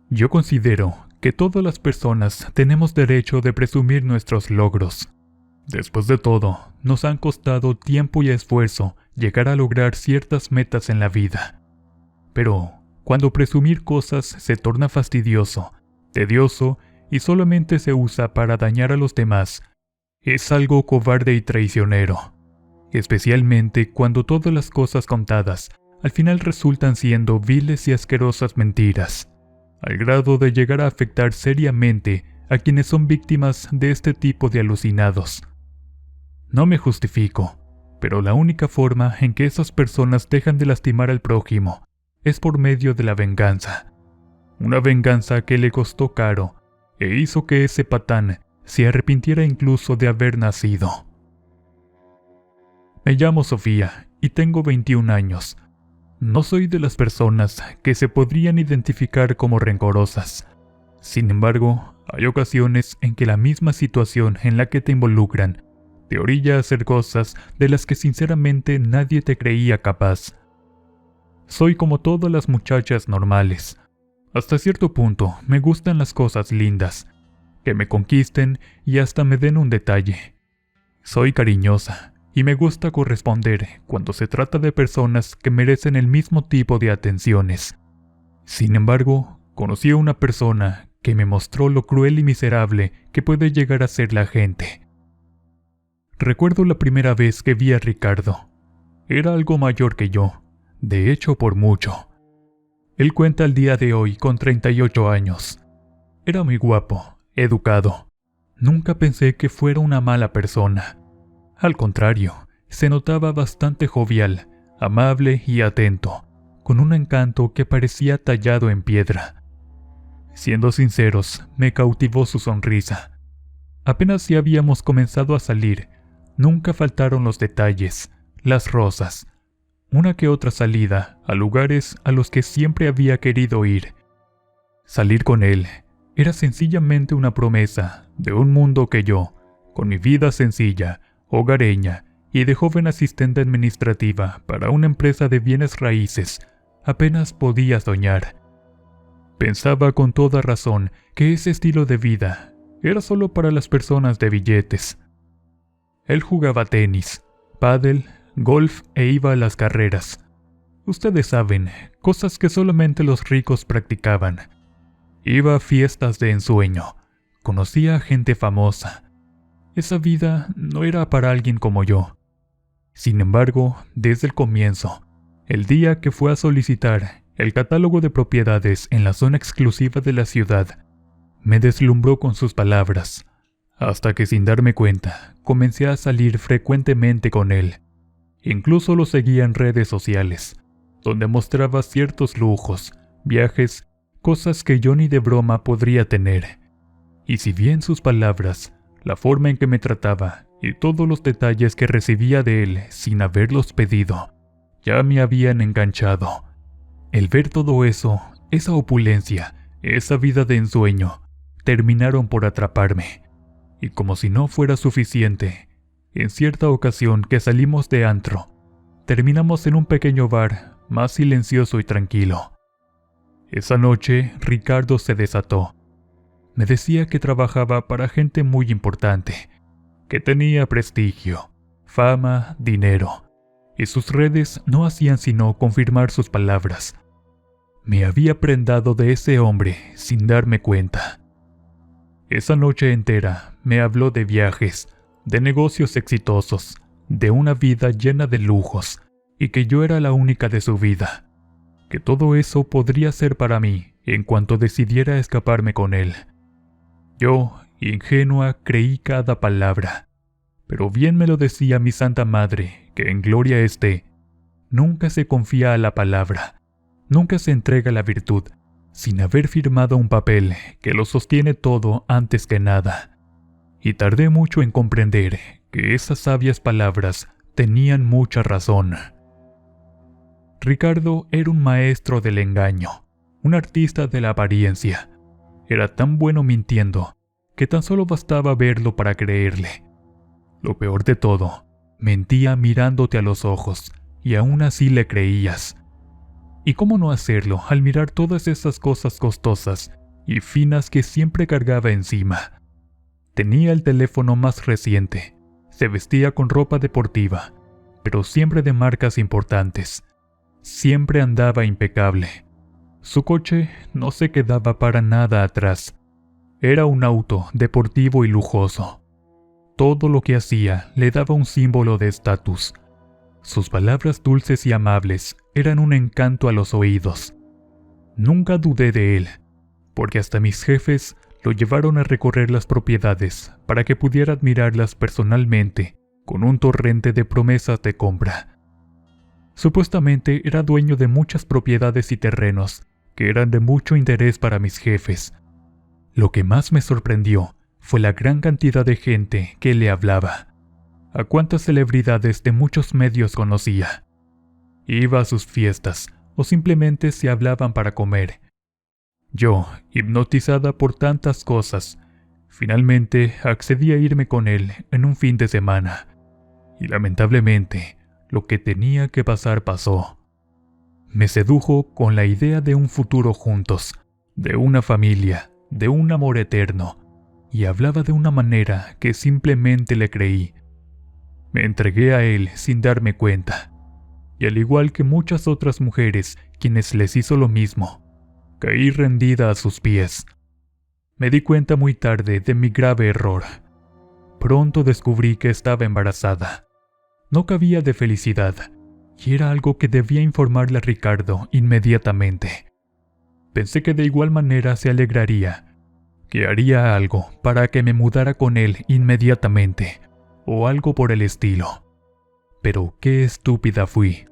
Yo considero que todas las personas tenemos derecho de presumir nuestros logros. Después de todo, nos han costado tiempo y esfuerzo llegar a lograr ciertas metas en la vida. Pero, cuando presumir cosas se torna fastidioso, tedioso y solamente se usa para dañar a los demás, es algo cobarde y traicionero. Especialmente cuando todas las cosas contadas al final resultan siendo viles y asquerosas mentiras, al grado de llegar a afectar seriamente a quienes son víctimas de este tipo de alucinados. No me justifico, pero la única forma en que esas personas dejan de lastimar al prójimo es por medio de la venganza. Una venganza que le costó caro e hizo que ese patán se arrepintiera incluso de haber nacido. Me llamo Sofía y tengo 21 años. No soy de las personas que se podrían identificar como rencorosas. Sin embargo, hay ocasiones en que la misma situación en la que te involucran te orilla a hacer cosas de las que sinceramente nadie te creía capaz. Soy como todas las muchachas normales. Hasta cierto punto me gustan las cosas lindas, que me conquisten y hasta me den un detalle. Soy cariñosa y me gusta corresponder cuando se trata de personas que merecen el mismo tipo de atenciones. Sin embargo, conocí a una persona que me mostró lo cruel y miserable que puede llegar a ser la gente. Recuerdo la primera vez que vi a Ricardo. Era algo mayor que yo, de hecho por mucho. Él cuenta al día de hoy con 38 años. Era muy guapo, educado. Nunca pensé que fuera una mala persona. Al contrario, se notaba bastante jovial, amable y atento, con un encanto que parecía tallado en piedra. Siendo sinceros, me cautivó su sonrisa. Apenas si habíamos comenzado a salir, nunca faltaron los detalles, las rosas, una que otra salida a lugares a los que siempre había querido ir. Salir con él era sencillamente una promesa de un mundo que yo, con mi vida sencilla, hogareña y de joven asistente administrativa para una empresa de bienes raíces, apenas podía soñar. Pensaba con toda razón que ese estilo de vida era solo para las personas de billetes. Él jugaba tenis, pádel, golf e iba a las carreras. Ustedes saben, cosas que solamente los ricos practicaban. Iba a fiestas de ensueño, conocía a gente famosa. Esa vida no era para alguien como yo. Sin embargo, desde el comienzo, el día que fue a solicitar el catálogo de propiedades en la zona exclusiva de la ciudad, me deslumbró con sus palabras, hasta que sin darme cuenta, comencé a salir frecuentemente con él. Incluso lo seguía en redes sociales, donde mostraba ciertos lujos, viajes, cosas que yo ni de broma podría tener. Y si bien sus palabras, la forma en que me trataba y todos los detalles que recibía de él sin haberlos pedido, ya me habían enganchado. El ver todo eso, esa opulencia, esa vida de ensueño, terminaron por atraparme. Y como si no fuera suficiente, en cierta ocasión que salimos de antro, terminamos en un pequeño bar más silencioso y tranquilo. Esa noche, Ricardo se desató. Me decía que trabajaba para gente muy importante, que tenía prestigio, fama, dinero, y sus redes no hacían sino confirmar sus palabras. Me había prendado de ese hombre sin darme cuenta. Esa noche entera me habló de viajes, de negocios exitosos, de una vida llena de lujos, y que yo era la única de su vida, que todo eso podría ser para mí en cuanto decidiera escaparme con él. Yo, ingenua, creí cada palabra, pero bien me lo decía mi Santa Madre, que en gloria esté, nunca se confía a la palabra, nunca se entrega a la virtud, sin haber firmado un papel que lo sostiene todo antes que nada. Y tardé mucho en comprender que esas sabias palabras tenían mucha razón. Ricardo era un maestro del engaño, un artista de la apariencia. Era tan bueno mintiendo que tan solo bastaba verlo para creerle. Lo peor de todo, mentía mirándote a los ojos y aún así le creías. ¿Y cómo no hacerlo al mirar todas esas cosas costosas y finas que siempre cargaba encima. Tenía el teléfono más reciente, se vestía con ropa deportiva, pero siempre de marcas importantes. Siempre andaba impecable. Su coche no se quedaba para nada atrás. Era un auto deportivo y lujoso. Todo lo que hacía le daba un símbolo de estatus. Sus palabras dulces y amables eran un encanto a los oídos. Nunca dudé de él, porque hasta mis jefes lo llevaron a recorrer las propiedades para que pudiera admirarlas personalmente con un torrente de promesas de compra. Supuestamente era dueño de muchas propiedades y terrenos que eran de mucho interés para mis jefes. Lo que más me sorprendió fue la gran cantidad de gente que le hablaba. A cuántas celebridades de muchos medios conocía. Iba a sus fiestas o simplemente se hablaban para comer. Yo, hipnotizada por tantas cosas, finalmente accedí a irme con él en un fin de semana. Y lamentablemente, lo que tenía que pasar pasó. Me sedujo con la idea de un futuro juntos, de una familia, de un amor eterno, y hablaba de una manera que simplemente le creí. Me entregué a él sin darme cuenta, y al igual que muchas otras mujeres quienes les hizo lo mismo, caí rendida a sus pies. Me di cuenta muy tarde de mi grave error. Pronto descubrí que estaba embarazada. No cabía de felicidad, y era algo que debía informarle a Ricardo inmediatamente. Pensé que de igual manera se alegraría, que haría algo para que me mudara con él inmediatamente, o algo por el estilo. Pero qué estúpida fui.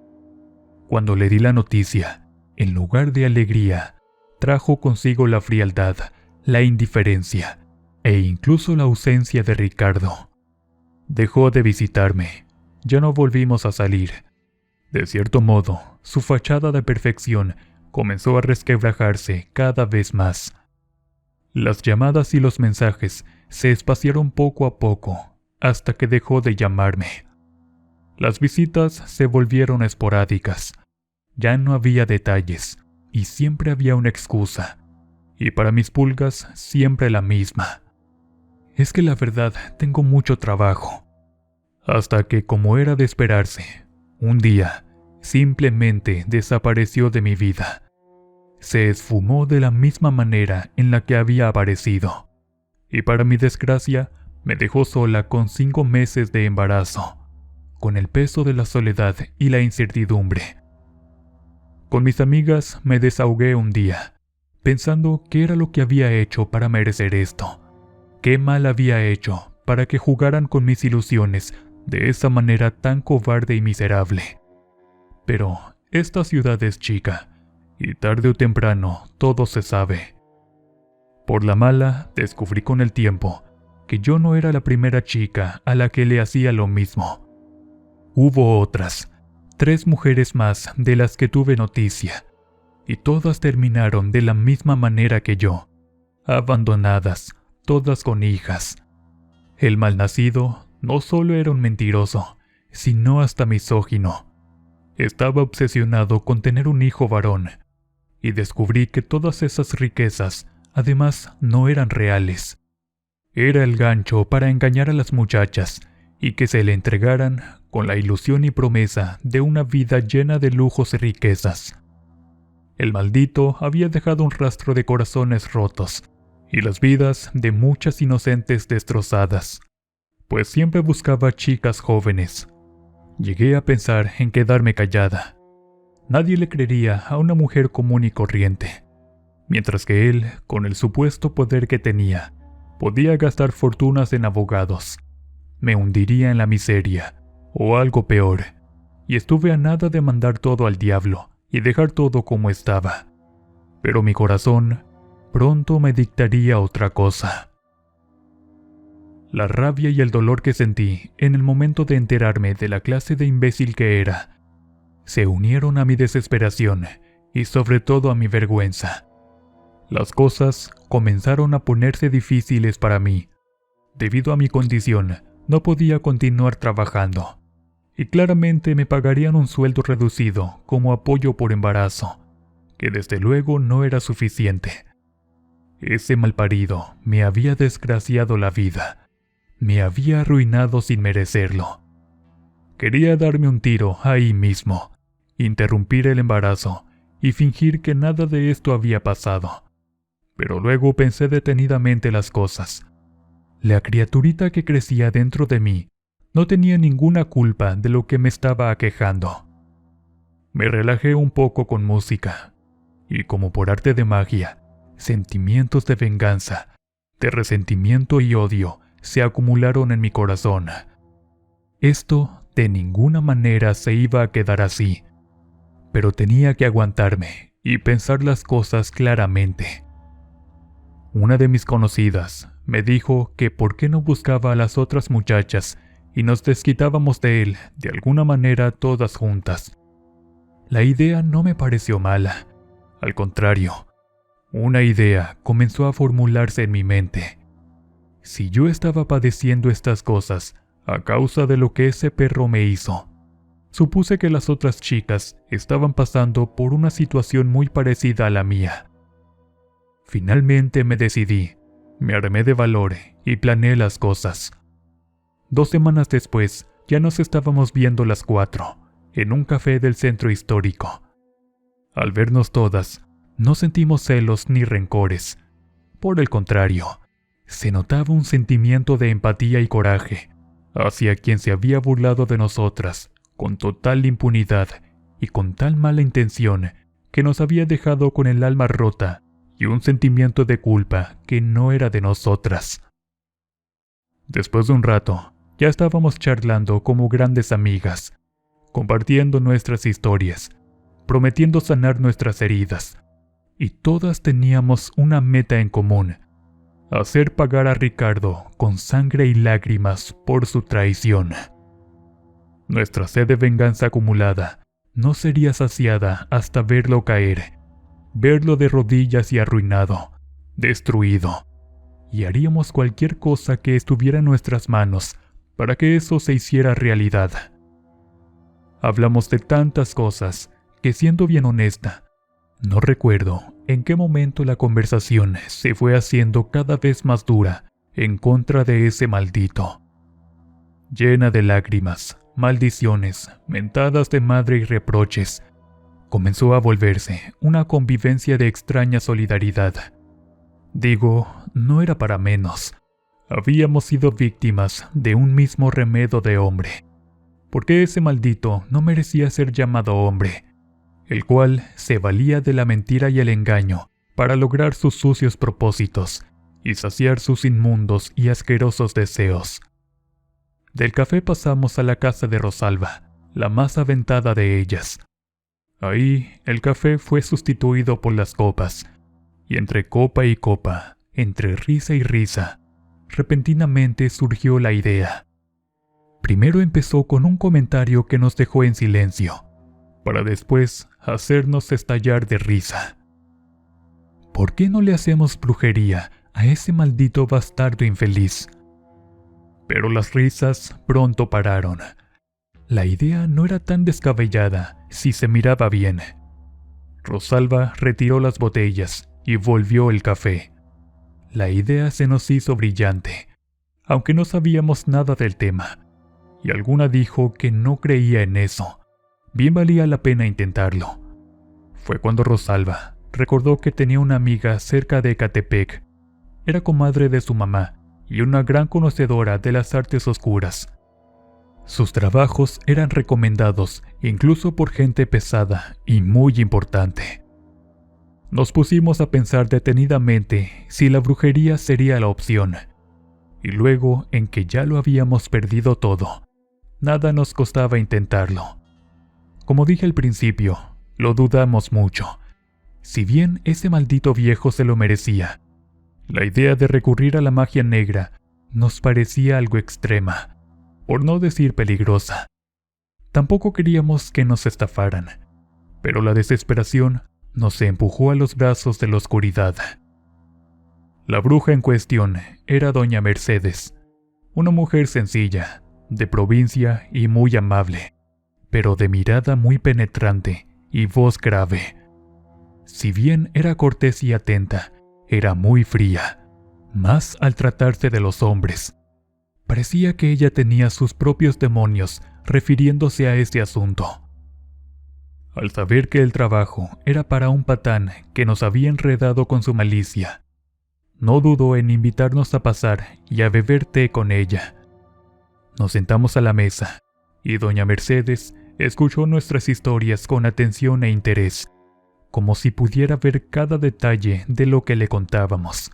Cuando le di la noticia, en lugar de alegría, trajo consigo la frialdad, la indiferencia e incluso la ausencia de Ricardo. Dejó de visitarme, ya no volvimos a salir. De cierto modo, su fachada de perfección comenzó a resquebrajarse cada vez más. Las llamadas y los mensajes se espaciaron poco a poco, hasta que dejó de llamarme. Las visitas se volvieron esporádicas. Ya no había detalles, y siempre había una excusa. Y para mis pulgas, siempre la misma. Es que la verdad, tengo mucho trabajo. Hasta que, como era de esperarse, un día, simplemente desapareció de mi vida. Se esfumó de la misma manera en la que había aparecido. Y para mi desgracia, me dejó sola con 5 meses de embarazo, con el peso de la soledad y la incertidumbre. Con mis amigas me desahogué un día, pensando qué era lo que había hecho para merecer esto. Qué mal había hecho para que jugaran con mis ilusiones de esa manera tan cobarde y miserable. Pero esta ciudad es chica, y tarde o temprano todo se sabe. Por la mala, descubrí con el tiempo que yo no era la primera chica a la que le hacía lo mismo. Hubo otras, 3 mujeres más de las que tuve noticia, y todas terminaron de la misma manera que yo, abandonadas, todas con hijas. El malnacido no solo era un mentiroso, sino hasta misógino. Estaba obsesionado con tener un hijo varón, y descubrí que todas esas riquezas, además, no eran reales. Era el gancho para engañar a las muchachas y que se le entregaran con la ilusión y promesa de una vida llena de lujos y riquezas. El maldito había dejado un rastro de corazones rotos y las vidas de muchas inocentes destrozadas, pues siempre buscaba chicas jóvenes. Llegué a pensar en quedarme callada. Nadie le creería a una mujer común y corriente, mientras que él, con el supuesto poder que tenía, podía gastar fortunas en abogados. Me hundiría en la miseria, o algo peor, y estuve a nada de mandar todo al diablo y dejar todo como estaba. Pero mi corazón pronto me dictaría otra cosa. La rabia y el dolor que sentí en el momento de enterarme de la clase de imbécil que era, se unieron a mi desesperación y sobre todo a mi vergüenza. Las cosas comenzaron a ponerse difíciles para mí. Debido a mi condición, no podía continuar trabajando, y claramente me pagarían un sueldo reducido como apoyo por embarazo, que desde luego no era suficiente. Ese malparido me había desgraciado la vida. Me había arruinado sin merecerlo. Quería darme un tiro ahí mismo, interrumpir el embarazo y fingir que nada de esto había pasado. Pero luego pensé detenidamente las cosas. La criaturita que crecía dentro de mí no tenía ninguna culpa de lo que me estaba aquejando. Me relajé un poco con música, y como por arte de magia, sentimientos de venganza, de resentimiento y odio se acumularon en mi corazón. Esto de ninguna manera se iba a quedar así, pero tenía que aguantarme y pensar las cosas claramente. Una de mis conocidas me dijo que por qué no buscaba a las otras muchachas y nos desquitábamos de él de alguna manera todas juntas. La idea no me pareció mala, al contrario, una idea comenzó a formularse en mi mente. Si yo estaba padeciendo estas cosas a causa de lo que ese perro me hizo, supuse que las otras chicas estaban pasando por una situación muy parecida a la mía. Finalmente me decidí, me armé de valor y planeé las cosas. 2 semanas después, ya nos estábamos viendo las 4, en un café del centro histórico. Al vernos todas, no sentimos celos ni rencores. Por el contrario, se notaba un sentimiento de empatía y coraje hacia quien se había burlado de nosotras con total impunidad y con tal mala intención que nos había dejado con el alma rota y un sentimiento de culpa que no era de nosotras. Después de un rato, ya estábamos charlando como grandes amigas, compartiendo nuestras historias, prometiendo sanar nuestras heridas, y todas teníamos una meta en común: hacer pagar a Ricardo con sangre y lágrimas por su traición. Nuestra sed de venganza acumulada no sería saciada hasta verlo caer, verlo de rodillas y arruinado, destruido, y haríamos cualquier cosa que estuviera en nuestras manos para que eso se hiciera realidad. Hablamos de tantas cosas que, siendo bien honesta, no recuerdo en qué momento la conversación se fue haciendo cada vez más dura en contra de ese maldito. Llena de lágrimas, maldiciones, mentadas de madre y reproches, comenzó a volverse una convivencia de extraña solidaridad. Digo, no era para menos. Habíamos sido víctimas de un mismo remedo de hombre. Porque ese maldito no merecía ser llamado hombre, el cual se valía de la mentira y el engaño para lograr sus sucios propósitos y saciar sus inmundos y asquerosos deseos. Del café pasamos a la casa de Rosalba, la más aventada de ellas. Ahí el café fue sustituido por las copas, y entre copa y copa, entre risa y risa, repentinamente surgió la idea. Primero empezó con un comentario que nos dejó en silencio, para después hacernos estallar de risa. ¿Por qué no le hacemos brujería a ese maldito bastardo infeliz? Pero las risas pronto pararon. La idea no era tan descabellada si se miraba bien. Rosalba retiró las botellas y volvió el café. La idea se nos hizo brillante, aunque no sabíamos nada del tema, y alguna dijo que no creía en eso. Bien valía la pena intentarlo. Fue cuando Rosalba recordó que tenía una amiga cerca de Ecatepec. Era comadre de su mamá y una gran conocedora de las artes oscuras. Sus trabajos eran recomendados incluso por gente pesada y muy importante. Nos pusimos a pensar detenidamente si la brujería sería la opción, y luego en que ya lo habíamos perdido todo, nada nos costaba intentarlo. Como dije al principio, lo dudamos mucho. Si bien ese maldito viejo se lo merecía, la idea de recurrir a la magia negra nos parecía algo extrema, por no decir peligrosa. Tampoco queríamos que nos estafaran, pero la desesperación nos empujó a los brazos de la oscuridad. La bruja en cuestión era doña Mercedes, una mujer sencilla, de provincia y muy amable, pero de mirada muy penetrante y voz grave. Si bien era cortés y atenta, Era muy fría, más al tratarse de los hombres. Parecía que ella tenía sus propios demonios refiriéndose a este asunto. Al saber que el trabajo era para un patán que nos había enredado con su malicia, no dudó en invitarnos a pasar y a beber té con ella. Nos sentamos a la mesa, y doña Mercedes escuchó nuestras historias con atención e interés, como si pudiera ver cada detalle de lo que le contábamos.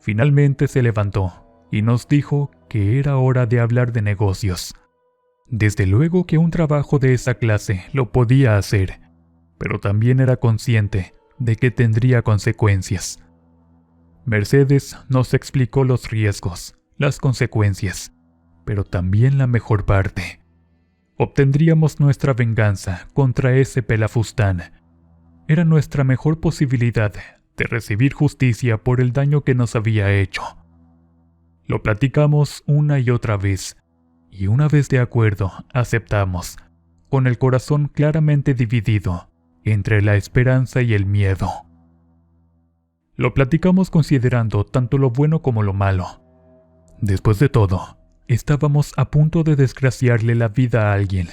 Finalmente se levantó y nos dijo que era hora de hablar de negocios. Desde luego que un trabajo de esa clase lo podía hacer, pero también era consciente de que tendría consecuencias. Mercedes nos explicó los riesgos, las consecuencias, pero también la mejor parte. Obtendríamos nuestra venganza contra ese pelafustán. Era nuestra mejor posibilidad de recibir justicia por el daño que nos había hecho. Lo platicamos una y otra vez, y una vez de acuerdo, aceptamos, con el corazón claramente dividido entre la esperanza y el miedo. Lo platicamos considerando tanto lo bueno como lo malo. Después de todo, estábamos a punto de desgraciarle la vida a alguien,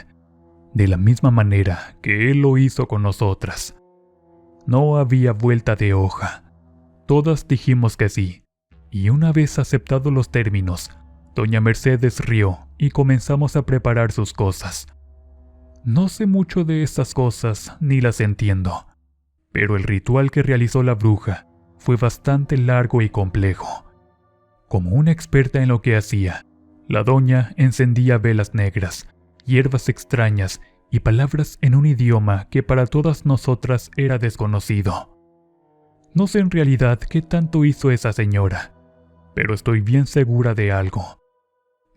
de la misma manera que él lo hizo con nosotras. No había vuelta de hoja. Todas dijimos que sí, y una vez aceptados los términos, doña Mercedes rió y comenzamos a preparar sus cosas. No sé mucho de estas cosas ni las entiendo, pero el ritual que realizó la bruja fue bastante largo y complejo. Como una experta en lo que hacía, la doña encendía velas negras, hierbas extrañas y palabras en un idioma que para todas nosotras era desconocido. No sé en realidad qué tanto hizo esa señora, pero estoy bien segura de algo.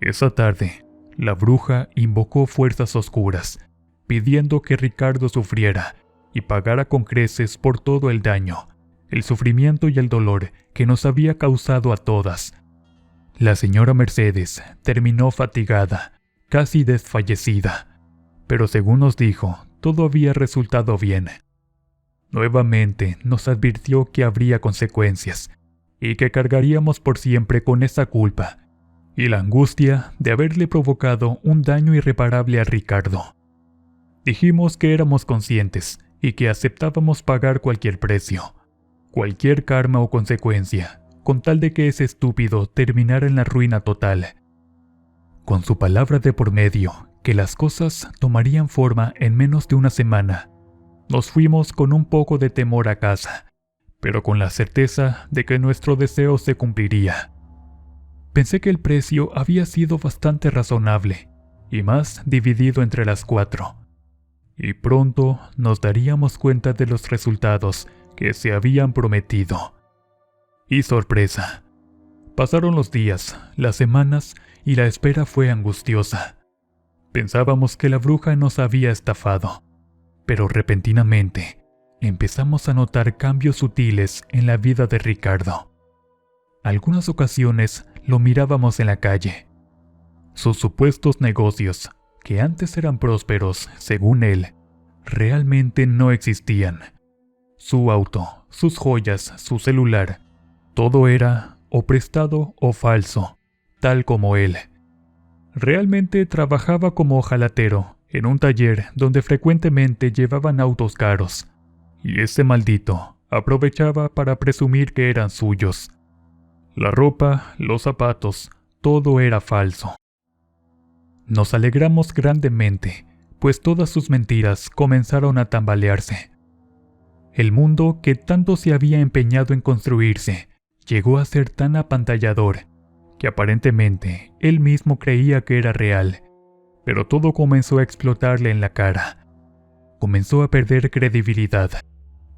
Esa tarde, la bruja invocó fuerzas oscuras, pidiendo que Ricardo sufriera y pagara con creces por todo el daño, el sufrimiento y el dolor que nos había causado a todas. La señora Mercedes terminó fatigada, casi desfallecida, pero según nos dijo, todo había resultado bien. Nuevamente nos advirtió que habría consecuencias y que cargaríamos por siempre con esa culpa y la angustia de haberle provocado un daño irreparable a Ricardo. Dijimos que éramos conscientes y que aceptábamos pagar cualquier precio, cualquier karma o consecuencia, con tal de que ese estúpido terminara en la ruina total. Con su palabra de por medio, que las cosas tomarían forma en menos de una semana, nos fuimos con un poco de temor a casa, pero con la certeza de que nuestro deseo se cumpliría. Pensé que el precio había sido bastante razonable, y más dividido entre las 4, y pronto nos daríamos cuenta de los resultados que se habían prometido. Y sorpresa. Pasaron los días, las semanas, y la espera fue angustiosa. Pensábamos que la bruja nos había estafado, pero repentinamente empezamos a notar cambios sutiles en la vida de Ricardo. Algunas ocasiones lo mirábamos en la calle. Sus supuestos negocios, que antes eran prósperos, según él, realmente no existían. Su auto, sus joyas, su celular, todo era o prestado o falso, tal como él. Realmente trabajaba como ojalatero en un taller donde frecuentemente llevaban autos caros, y ese maldito aprovechaba para presumir que eran suyos. La ropa, los zapatos, todo era falso. Nos alegramos grandemente, pues todas sus mentiras comenzaron a tambalearse. El mundo que tanto se había empeñado en construirse llegó a ser tan apantallador que aparentemente él mismo creía que era real, pero todo comenzó a explotarle en la cara. Comenzó a perder credibilidad.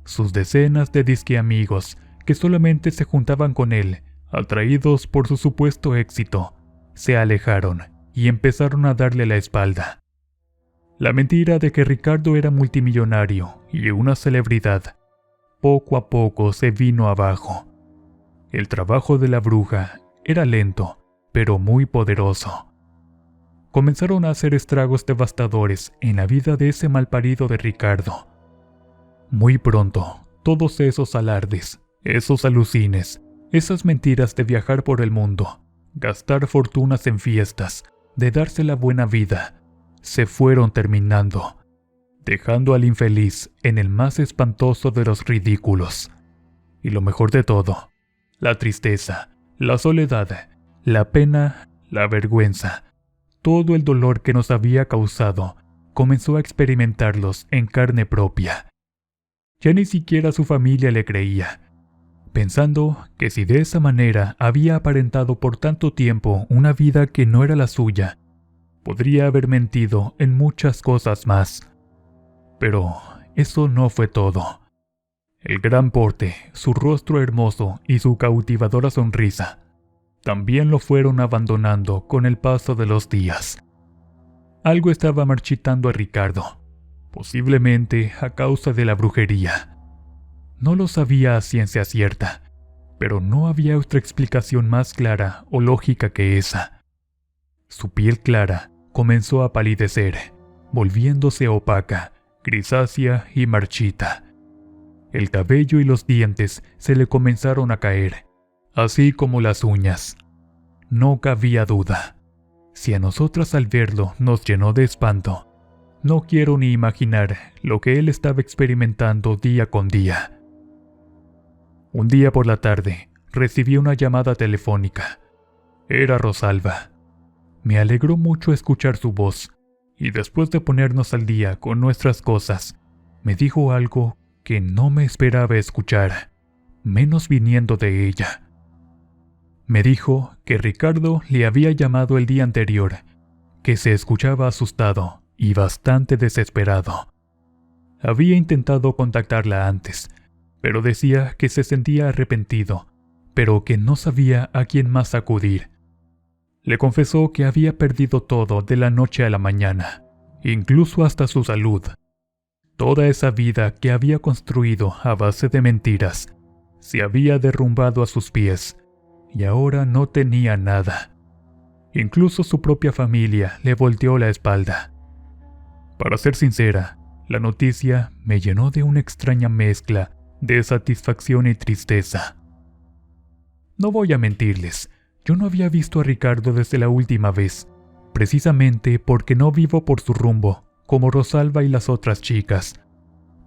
Sus decenas de disqueamigos que solamente se juntaban con él, atraídos por su supuesto éxito, se alejaron y empezaron a darle la espalda. La mentira de que Ricardo era multimillonario y una celebridad, poco a poco se vino abajo. El trabajo de la bruja era lento, pero muy poderoso. Comenzaron a hacer estragos devastadores en la vida de ese malparido de Ricardo. Muy pronto, todos esos alardes, Esos alucines, esas mentiras de viajar por el mundo, gastar fortunas en fiestas, de darse la buena vida, se fueron terminando, dejando al infeliz en el más espantoso de los ridículos. Y lo mejor de todo, la tristeza, la soledad, la pena, la vergüenza, todo el dolor que nos había causado, comenzó a experimentarlos en carne propia. Ya ni siquiera su familia le creía, pensando que si de esa manera había aparentado por tanto tiempo una vida que no era la suya, podría haber mentido en muchas cosas más. Pero eso no fue todo. El gran porte, su rostro hermoso y su cautivadora sonrisa también lo fueron abandonando con el paso de los días. Algo estaba marchitando a Ricardo, posiblemente a causa de la brujería. No lo sabía a ciencia cierta, pero no había otra explicación más clara o lógica que esa. Su piel clara comenzó a palidecer, volviéndose opaca, grisácea y marchita. El cabello y los dientes se le comenzaron a caer, así como las uñas. No cabía duda. Si a nosotras al verlo nos llenó de espanto, no quiero ni imaginar lo que él estaba experimentando día con día. Un día por la tarde, recibí una llamada telefónica. Era Rosalba. Me alegró mucho escuchar su voz, y después de ponernos al día con nuestras cosas, me dijo algo que no me esperaba escuchar, menos viniendo de ella. Me dijo que Ricardo le había llamado el día anterior, que se escuchaba asustado y bastante desesperado. Había intentado contactarla antes, pero decía que se sentía arrepentido, pero que no sabía a quién más acudir. Le confesó que había perdido todo de la noche a la mañana, incluso hasta su salud. Toda esa vida que había construido a base de mentiras se había derrumbado a sus pies, y ahora no tenía nada. Incluso su propia familia le volteó la espalda. Para ser sincera, la noticia me llenó de una extraña mezcla de satisfacción y tristeza. No voy a mentirles, yo no había visto a Ricardo desde la última vez, precisamente porque no vivo por su rumbo, como Rosalba y las otras chicas.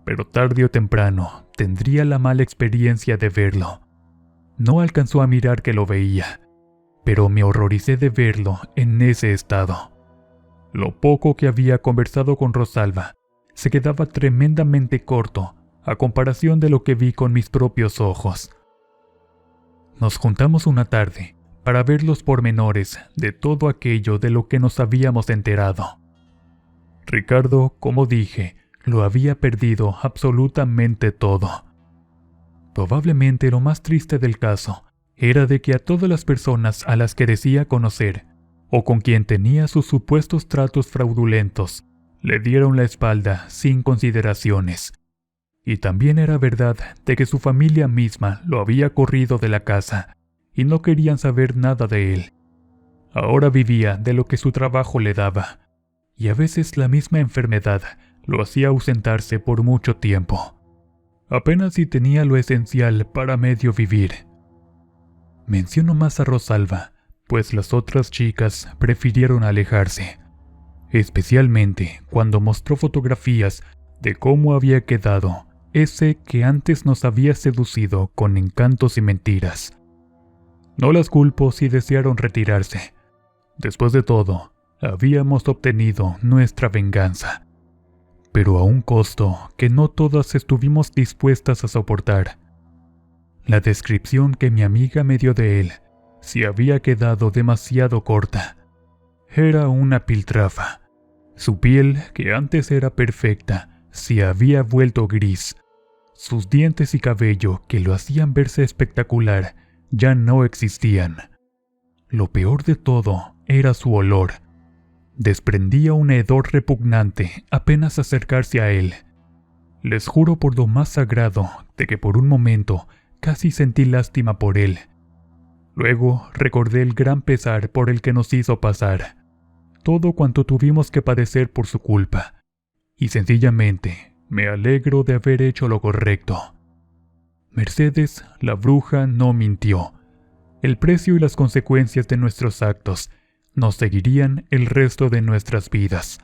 Pero tarde o temprano tendría la mala experiencia de verlo. No alcanzó a mirar que lo veía, pero me horroricé de verlo en ese estado. Lo poco que había conversado con Rosalba se quedaba tremendamente corto a comparación de lo que vi con mis propios ojos. Nos juntamos una tarde para ver los pormenores de todo aquello de lo que nos habíamos enterado. Ricardo, como dije, lo había perdido absolutamente todo. Probablemente lo más triste del caso era de que a todas las personas a las que decía conocer, o con quien tenía sus supuestos tratos fraudulentos, le dieron la espalda sin consideraciones. Y también era verdad de que su familia misma lo había corrido de la casa y no querían saber nada de él. Ahora vivía de lo que su trabajo le daba, y a veces la misma enfermedad lo hacía ausentarse por mucho tiempo. Apenas si tenía lo esencial para medio vivir. Menciono más a Rosalba, pues las otras chicas prefirieron alejarse, especialmente cuando mostró fotografías de cómo había quedado ese que antes nos había seducido con encantos y mentiras. No las culpo si desearon retirarse. Después de todo, habíamos obtenido nuestra venganza, pero a un costo que no todas estuvimos dispuestas a soportar. La descripción que mi amiga me dio de él se había quedado demasiado corta. Era una piltrafa. Su piel, que antes era perfecta, se había vuelto gris. Sus dientes y cabello, que lo hacían verse espectacular, ya no existían. Lo peor de todo era su olor. Desprendía un hedor repugnante apenas acercarse a él. Les juro por lo más sagrado de que por un momento casi sentí lástima por él. Luego recordé el gran pesar por el que nos hizo pasar, todo cuanto tuvimos que padecer por su culpa, y sencillamente me alegro de haber hecho lo correcto. Mercedes, la bruja, no mintió. El precio y las consecuencias de nuestros actos nos seguirían el resto de nuestras vidas.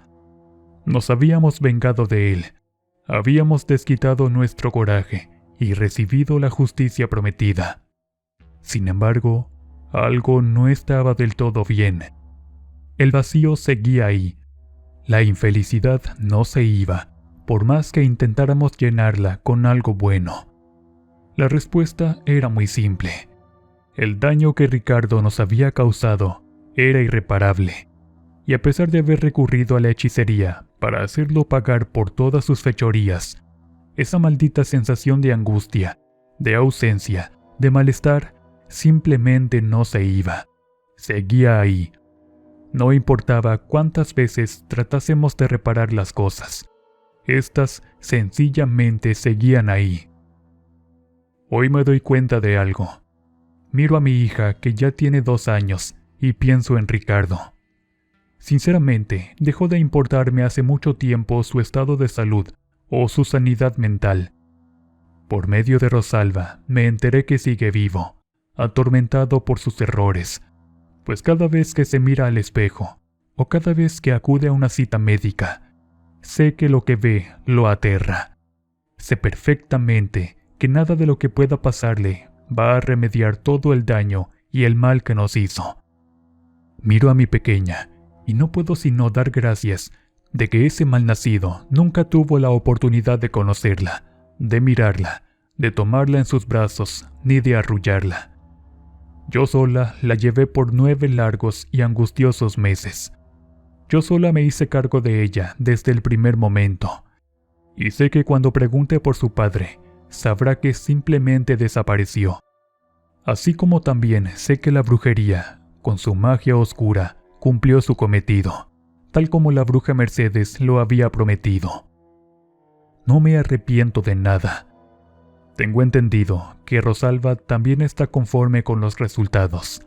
Nos habíamos vengado de él, habíamos desquitado nuestro coraje y recibido la justicia prometida. Sin embargo, algo no estaba del todo bien. El vacío seguía ahí. La infelicidad no se iba, por más que intentáramos llenarla con algo bueno. La respuesta era muy simple. El daño que Ricardo nos había causado era irreparable, y a pesar de haber recurrido a la hechicería para hacerlo pagar por todas sus fechorías, esa maldita sensación de angustia, de ausencia, de malestar, simplemente no se iba. Seguía ahí. No importaba cuántas veces tratásemos de reparar las cosas, estas sencillamente seguían ahí. Hoy me doy cuenta de algo. Miro a mi hija, que ya tiene 2 años, y pienso en Ricardo. Sinceramente, dejó de importarme hace mucho tiempo su estado de salud o su sanidad mental. Por medio de Rosalba, me enteré que sigue vivo, atormentado por sus errores, pues cada vez que se mira al espejo, o cada vez que acude a una cita médica, sé que lo que ve lo aterra. Sé perfectamente que nada de lo que pueda pasarle va a remediar todo el daño y el mal que nos hizo. Miro a mi pequeña y no puedo sino dar gracias de que ese malnacido nunca tuvo la oportunidad de conocerla, de mirarla, de tomarla en sus brazos, ni de arrullarla. Yo sola la llevé por 9 largos y angustiosos meses. Yo sola me hice cargo de ella desde el primer momento. Y sé que cuando pregunte por su padre, sabrá que simplemente desapareció. Así como también sé que la brujería, con su magia oscura, cumplió su cometido, tal como la bruja Mercedes lo había prometido. No me arrepiento de nada. Tengo entendido que Rosalba también está conforme con los resultados.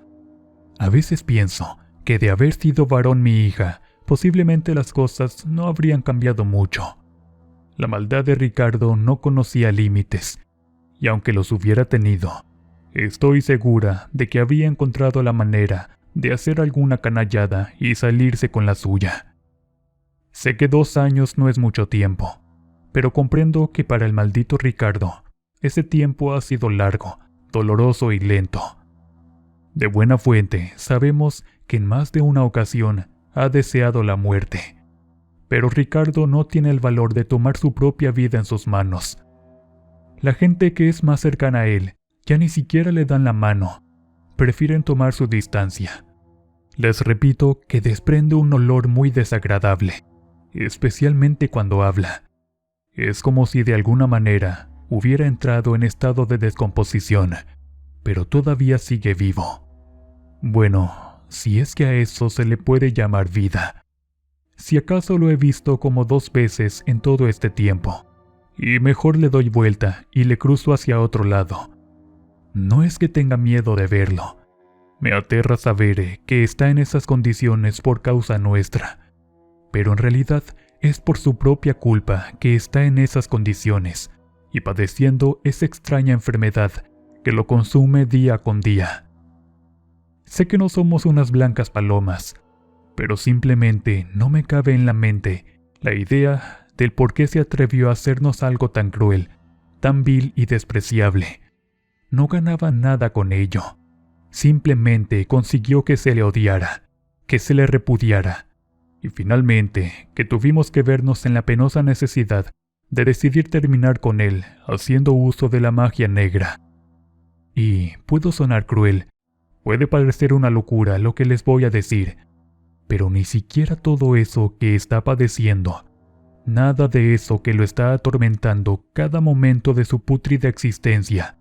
A veces pienso que de haber sido varón mi hija, posiblemente las cosas no habrían cambiado mucho. La maldad de Ricardo no conocía límites, y aunque los hubiera tenido, estoy segura de que había encontrado la manera de hacer alguna canallada y salirse con la suya. Sé que 2 años no es mucho tiempo, pero comprendo que para el maldito Ricardo, ese tiempo ha sido largo, doloroso y lento. De buena fuente sabemos que en más de una ocasión ha deseado la muerte. Pero Ricardo no tiene el valor de tomar su propia vida en sus manos. La gente que es más cercana a él ya ni siquiera le dan la mano, prefieren tomar su distancia. Les repito que desprende un olor muy desagradable, especialmente cuando habla. Es como si de alguna manera hubiera entrado en estado de descomposición, pero todavía sigue vivo. Bueno, si es que a eso se le puede llamar vida. Si acaso lo he visto como 2 veces en todo este tiempo, y mejor le doy vuelta y le cruzo hacia otro lado. No es que tenga miedo de verlo. Me aterra saber que está en esas condiciones por causa nuestra, pero en realidad es por su propia culpa que está en esas condiciones y padeciendo esa extraña enfermedad que lo consume día con día. Sé que no somos unas blancas palomas, pero simplemente no me cabe en la mente la idea del por qué se atrevió a hacernos algo tan cruel, tan vil y despreciable. No ganaba nada con ello. Simplemente consiguió que se le odiara, que se le repudiara, y finalmente que tuvimos que vernos en la penosa necesidad de decidir terminar con él haciendo uso de la magia negra. Y puedo sonar cruel, puede parecer una locura lo que les voy a decir, pero ni siquiera todo eso que está padeciendo, nada de eso que lo está atormentando cada momento de su pútrida existencia,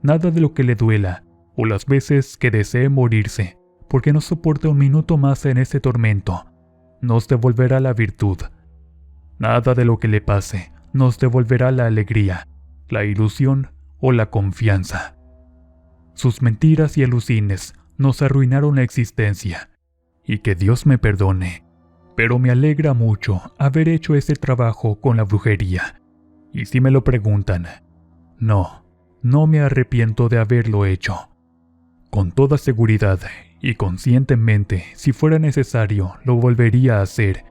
nada de lo que le duela o las veces que desee morirse porque no soporta un minuto más en ese tormento, nos devolverá la virtud. Nada de lo que le pase nos devolverá la alegría, la ilusión o la confianza. Sus mentiras y alucines nos arruinaron la existencia, y que Dios me perdone, pero me alegra mucho haber hecho ese trabajo con la brujería. Y si me lo preguntan, no no me arrepiento de haberlo hecho. Con toda seguridad y conscientemente, si fuera necesario, lo volvería a hacer,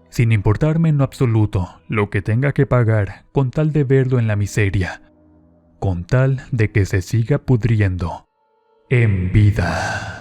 sin importarme en lo absoluto lo que tenga que pagar con tal de verlo en la miseria, con tal de que se siga pudriendo en vida.